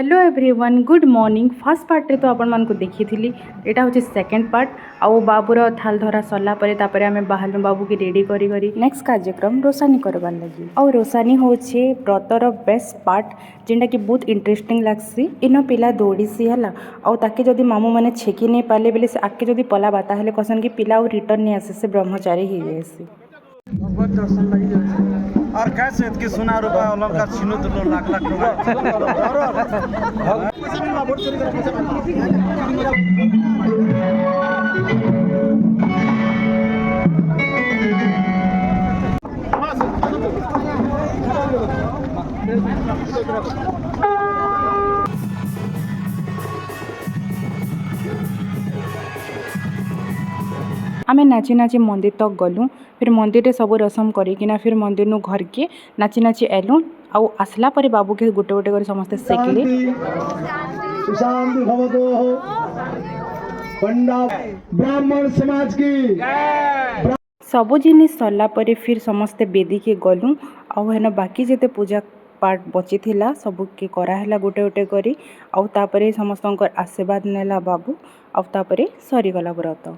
Hello everyone good morning first part रे तो आपण मानक देखी थी यहाँ हूँ सेकेंड पार्ट आउ बाबूर थाल धरा सरला आम बाहर बाबू की रेडी करी नेक्स्ट कार्यक्रम रोसानी करवार लगी आउ रोसानी होचे व्रतर बेस्ट पार्ट जेनटा कि बहुत इंटरेस्टिंग लगसी इन पिला दौड़ीसी है आउ ताके जदि मामू मैंने छेकी नहीं पारे बोले से आगे जदि पलाबा ताहले कहसन कि पिला और रिटर्न नहीं आसे से ब्रह्मचारी हो जाएसी बहुत दर्शन लगी और कैसे इतनी सोना रुपया अलंकार छीनो तो लाख लाख आमे नाची नाची मंदिर तक गलु फिर मंदिर रे सब रसम करिकिना फिर मंदिर नु घर के नाची नाची एलु आउ आसला परे बाबू के गोटे गोटे कर समस्ते सेकले शांति भवतो पंडा ब्राह्मण समाज की सब जिनिस सरला परे फिर समस्ते बेदी के गलु आउ हेन बाकी जेते पूजा पार्ट बची थिला सब के कराला गोटे गोटे करी आउ तापरे समस्त आशीर्वाद नेला बाबू आउ तापरे सरी गला व्रत।